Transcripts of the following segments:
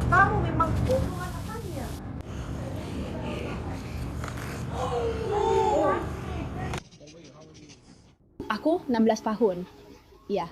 Kamu memang bodoh anak-anaknya. Aku 16 tahun. Iya.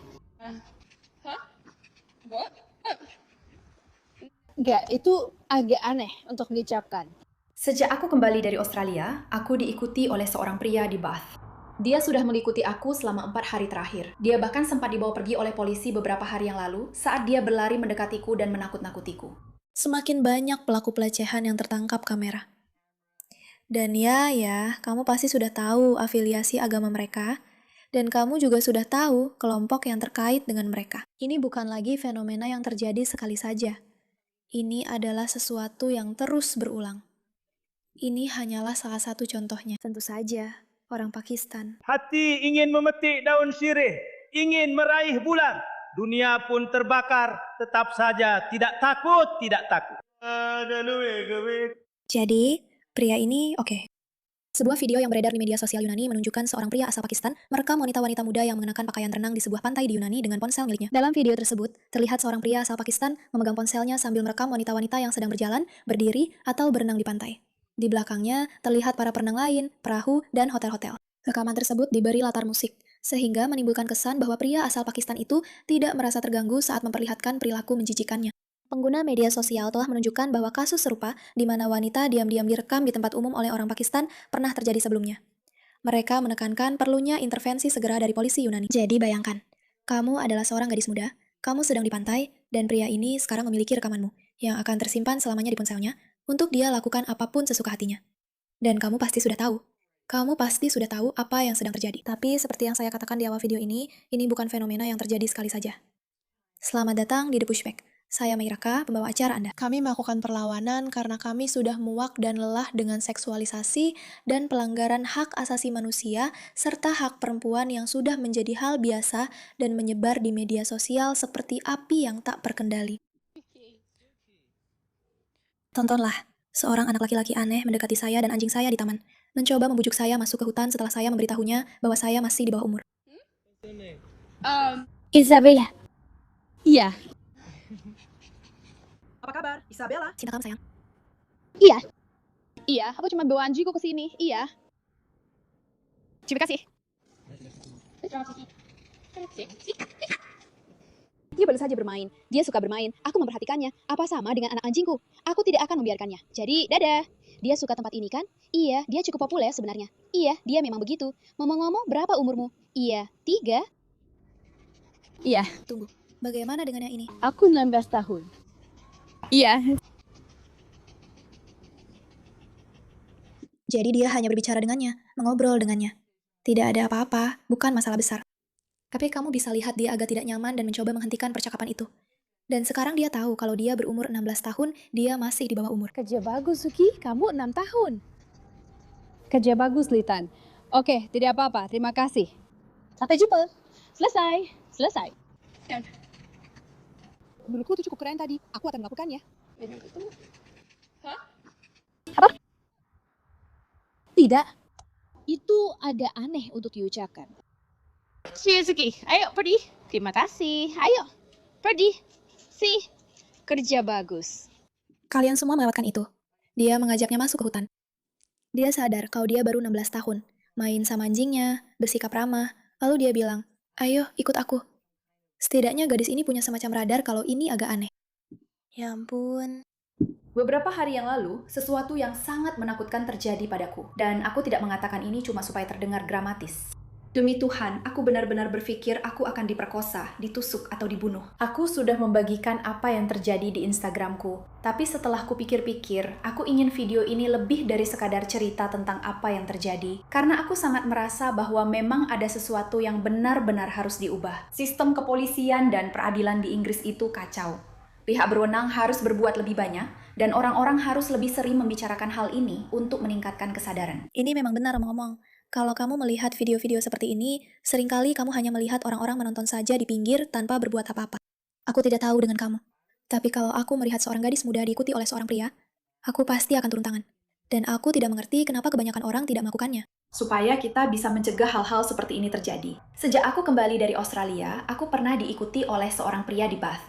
Enggak, itu agak aneh untuk diucapkan. Sejak aku kembali dari Australia, aku diikuti oleh seorang pria di Bath. Dia sudah mengikuti aku selama 4 hari terakhir. Dia bahkan sempat dibawa pergi oleh polisi beberapa hari yang lalu saat dia berlari mendekatiku dan menakut-nakutiku. Semakin banyak pelaku pelecehan yang tertangkap kamera. Dan ya, kamu pasti sudah tahu afiliasi agama mereka, dan kamu juga sudah tahu kelompok yang terkait dengan mereka. Ini bukan lagi fenomena yang terjadi sekali saja. Ini adalah sesuatu yang terus berulang. Ini hanyalah salah satu contohnya. Tentu saja, orang Pakistan. Hati ingin memetik daun sirih, ingin meraih bulan. Dunia pun terbakar, tetap saja tidak takut, tidak takut. Jadi, pria ini oke. Sebuah video yang beredar di media sosial Yunani menunjukkan seorang pria asal Pakistan merekam wanita-wanita muda yang mengenakan pakaian renang di sebuah pantai di Yunani dengan ponsel miliknya. Dalam video tersebut, terlihat seorang pria asal Pakistan memegang ponselnya sambil merekam wanita-wanita yang sedang berjalan, berdiri, atau berenang di pantai. Di belakangnya, terlihat para perenang lain, perahu, dan hotel-hotel. Rekaman tersebut diberi latar musik, sehingga menimbulkan kesan bahwa pria asal Pakistan itu tidak merasa terganggu saat memperlihatkan perilaku menjijikannya. Pengguna media sosial telah menunjukkan bahwa kasus serupa di mana wanita diam-diam direkam di tempat umum oleh orang Pakistan pernah terjadi sebelumnya. Mereka menekankan perlunya intervensi segera dari polisi Yunani. Jadi bayangkan, kamu adalah seorang gadis muda, kamu sedang di pantai, dan pria ini sekarang memiliki rekamanmu, yang akan tersimpan selamanya di ponselnya, untuk dia lakukan apapun sesuka hatinya. Dan kamu pasti sudah tahu. Kamu pasti sudah tahu apa yang sedang terjadi. Tapi seperti yang saya katakan di awal video ini bukan fenomena yang terjadi sekali saja. Selamat datang di The Pushback. Saya Meiraka, pembawa acara Anda. Kami melakukan perlawanan karena kami sudah muak dan lelah dengan seksualisasi dan pelanggaran hak asasi manusia serta hak perempuan yang sudah menjadi hal biasa dan menyebar di media sosial seperti api yang tak terkendali. Tontonlah, seorang anak laki-laki aneh mendekati saya dan anjing saya di taman, mencoba membujuk saya masuk ke hutan setelah saya memberitahunya bahwa saya masih di bawah umur. Isabella. Iya. Apa kabar, Isabella? Cinta kamu sayang. Iya. Iya, aku cuma bawa anjingku ke sini. Iya. Terima kasih. Dia baru saja bermain. Dia suka bermain. Aku memperhatikannya. Apa sama dengan anak anjingku? Aku tidak akan membiarkannya. Jadi, dadah. Dia suka tempat ini kan? Iya, dia cukup populer sebenarnya. Iya, dia memang begitu. Ngomong-ngomong, berapa umurmu? Iya, 3. Iya. Tunggu, bagaimana dengan yang ini? Aku 16 tahun. Iya. Jadi dia hanya berbicara dengannya, mengobrol dengannya. Tidak ada apa-apa, bukan masalah besar. Tapi kamu bisa lihat dia agak tidak nyaman dan mencoba menghentikan percakapan itu. Dan sekarang dia tahu kalau dia berumur 16 tahun, dia masih di bawah umur. Kerja bagus, Suki. Kamu 6 tahun. Kerja bagus, Litan. Oke, tidak apa-apa. Terima kasih. Sampai jumpa. Selesai. Menurutku itu cukup keren tadi. Aku akan melakukannya. Apa? Tidak. Itu agak aneh untuk diucapkan. Suki, ayo pergi. Terima kasih. Ayo, pergi. Kerja bagus. Kalian semua melewatkan itu. Dia mengajaknya masuk ke hutan. Dia sadar kalau dia baru 16 tahun. Main sama anjingnya, bersikap ramah. Lalu dia bilang, ayo ikut aku. Setidaknya gadis ini punya semacam radar kalau ini agak aneh. Ya ampun. Beberapa hari yang lalu, sesuatu yang sangat menakutkan terjadi padaku. Dan aku tidak mengatakan ini cuma supaya terdengar dramatis. Demi Tuhan, aku benar-benar berpikir aku akan diperkosa, ditusuk, atau dibunuh. Aku sudah membagikan apa yang terjadi di Instagramku. Tapi setelah kupikir-pikir, aku ingin video ini lebih dari sekadar cerita tentang apa yang terjadi. Karena aku sangat merasa bahwa memang ada sesuatu yang benar-benar harus diubah. Sistem kepolisian dan peradilan di Inggris itu kacau. Pihak berwenang harus berbuat lebih banyak, dan orang-orang harus lebih sering membicarakan hal ini untuk meningkatkan kesadaran. Ini memang benar ngomong. Kalau kamu melihat video-video seperti ini, seringkali kamu hanya melihat orang-orang menonton saja di pinggir tanpa berbuat apa-apa. Aku tidak tahu dengan kamu. Tapi kalau aku melihat seorang gadis muda diikuti oleh seorang pria, aku pasti akan turun tangan. Dan aku tidak mengerti kenapa kebanyakan orang tidak melakukannya. Supaya kita bisa mencegah hal-hal seperti ini terjadi. Sejak aku kembali dari Australia, aku pernah diikuti oleh seorang pria di Bath.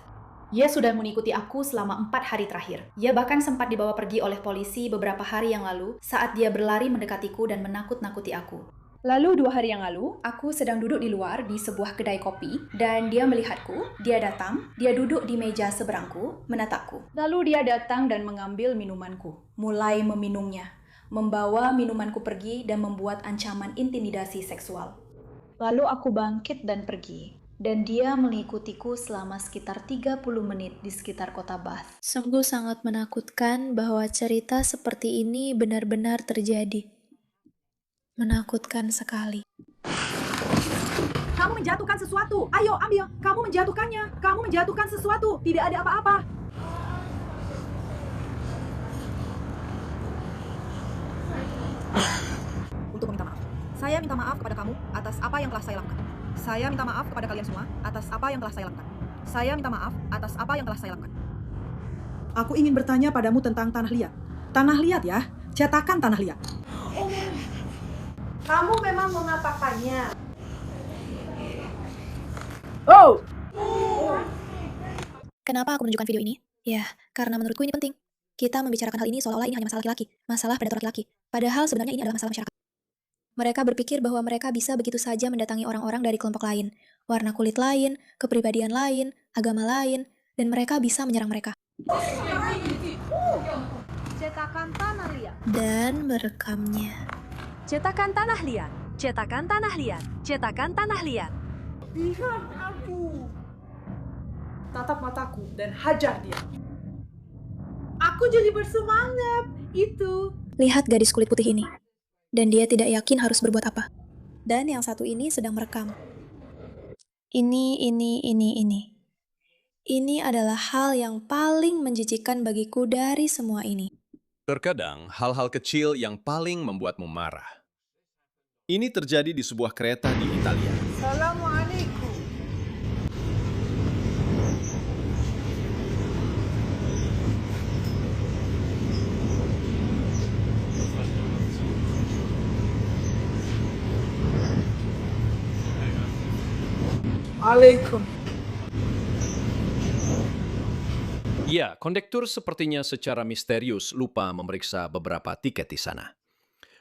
Ia sudah mengikuti aku selama 4 hari terakhir. Ia bahkan sempat dibawa pergi oleh polisi beberapa hari yang lalu saat dia berlari mendekatiku dan menakut-nakuti aku. Lalu 2 hari yang lalu, aku sedang duduk di luar di sebuah kedai kopi dan dia melihatku, dia datang, dia duduk di meja seberangku, menatapku. Lalu dia datang dan mengambil minumanku, mulai meminumnya, membawa minumanku pergi dan membuat ancaman intimidasi seksual. Lalu aku bangkit dan pergi. Dan dia mengikutiku selama sekitar 30 menit di sekitar kota Bath. Sungguh sangat menakutkan bahwa cerita seperti ini benar-benar terjadi. Menakutkan sekali. Kamu menjatuhkan sesuatu. Ayo, ambil. Kamu menjatuhkannya. Kamu menjatuhkan sesuatu. Tidak ada apa-apa. Untuk meminta maaf. Saya minta maaf kepada kamu atas apa yang telah saya lakukan. Saya minta maaf kepada kalian semua atas apa yang telah saya lakukan. Saya minta maaf atas apa yang telah saya lakukan. Aku ingin bertanya padamu tentang tanah liat. Tanah liat ya, cetakan tanah liat. Kamu memang mengatakannya. Oh! Kenapa aku menunjukkan video ini? Ya, karena menurutku ini penting. Kita membicarakan hal ini seolah-olah ini hanya masalah laki-laki, masalah predator laki-laki. Padahal sebenarnya ini adalah masalah masyarakat. Mereka berpikir bahwa mereka bisa begitu saja mendatangi orang-orang dari kelompok lain, warna kulit lain, kepribadian lain, agama lain, dan mereka bisa menyerang mereka. Cetakan tanah liat. Dan merekamnya. Cetakan tanah liat, cetakan tanah liat, cetakan tanah liat. Lihat aku. Tatap mataku dan hajar dia. Aku jadi bersemangat. Itu. Lihat gadis kulit putih ini. Dan dia tidak yakin harus berbuat apa. Dan yang satu ini sedang merekam. Ini. Ini adalah hal yang paling menjijikkan bagiku dari semua ini. Terkadang, hal-hal kecil yang paling membuatmu marah. Ini terjadi di sebuah kereta di Italia. Assalamualaikum. Alaikum. Ya, kondektur sepertinya secara misterius lupa memeriksa beberapa tiket di sana.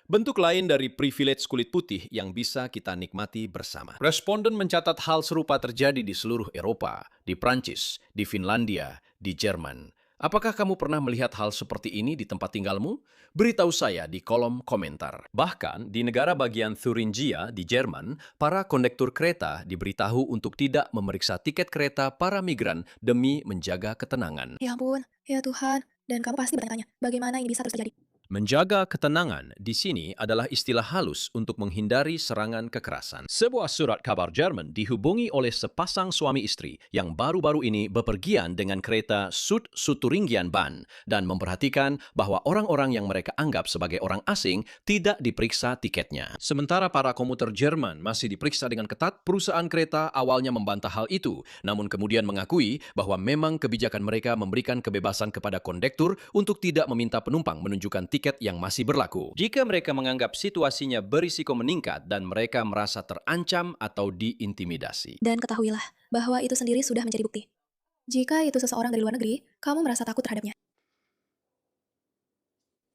Bentuk lain dari privilege kulit putih yang bisa kita nikmati bersama. Responden mencatat hal serupa terjadi di seluruh Eropa, di Prancis, di Finlandia, di Jerman. Apakah kamu pernah melihat hal seperti ini di tempat tinggalmu? Beritahu saya di kolom komentar. Bahkan di negara bagian Thuringia di Jerman, para kondektur kereta diberitahu untuk tidak memeriksa tiket kereta para migran demi menjaga ketenangan. Ya ampun, ya Tuhan. Dan kamu pasti bertanya, bagaimana ini bisa terus terjadi? Menjaga ketenangan di sini adalah istilah halus untuk menghindari serangan kekerasan. Sebuah surat kabar Jerman dihubungi oleh sepasang suami istri yang baru-baru ini bepergian dengan kereta Südsuturingen Bahn dan memperhatikan bahwa orang-orang yang mereka anggap sebagai orang asing tidak diperiksa tiketnya. Sementara para komuter Jerman masih diperiksa dengan ketat, perusahaan kereta awalnya membantah hal itu, namun kemudian mengakui bahwa memang kebijakan mereka memberikan kebebasan kepada kondektur untuk tidak meminta penumpang menunjukkan tiket yang masih berlaku. Jika mereka menganggap situasinya berisiko meningkat dan mereka merasa terancam atau diintimidasi. Dan ketahuilah bahwa itu sendiri sudah menjadi bukti. Jika itu seseorang dari luar negeri, kamu merasa takut terhadapnya.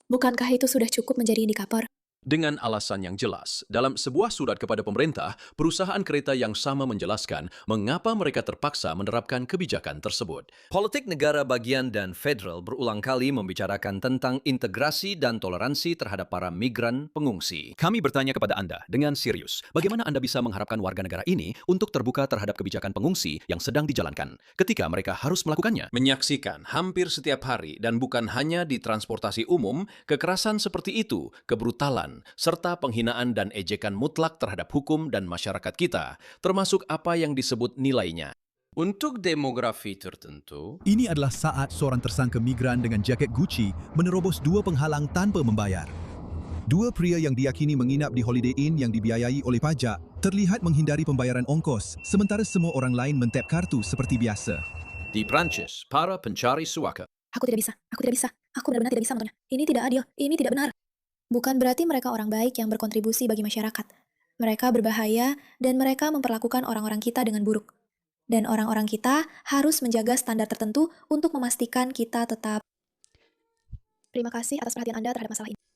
Bukankah itu sudah cukup menjadi indikator? Dengan alasan yang jelas, dalam sebuah surat kepada pemerintah, perusahaan kereta yang sama menjelaskan mengapa mereka terpaksa menerapkan kebijakan tersebut. Politik negara bagian dan federal berulang kali membicarakan tentang integrasi dan toleransi terhadap para migran pengungsi. Kami bertanya kepada Anda dengan serius, bagaimana Anda bisa mengharapkan warga negara ini untuk terbuka terhadap kebijakan pengungsi yang sedang dijalankan ketika mereka harus melakukannya? Menyaksikan hampir setiap hari dan bukan hanya di transportasi umum, kekerasan seperti itu, kebrutalan, serta penghinaan dan ejekan mutlak terhadap hukum dan masyarakat kita, termasuk apa yang disebut nilainya. Untuk demografi tertentu, ini adalah saat seorang tersangka migran dengan jaket Gucci menerobos dua penghalang tanpa membayar. Dua pria yang diyakini menginap di Holiday Inn yang dibiayai oleh pajak terlihat menghindari pembayaran ongkos, sementara semua orang lain mentap kartu seperti biasa. Di Prancis, para pencari suaka Aku tidak bisa. Aku benar-benar tidak bisa menontonnya. Ini tidak adil, ini tidak benar. Bukan berarti mereka orang baik yang berkontribusi bagi masyarakat. Mereka berbahaya dan mereka memperlakukan orang-orang kita dengan buruk. Dan orang-orang kita harus menjaga standar tertentu untuk memastikan kita tetap. Terima kasih atas perhatian Anda terhadap masalah ini.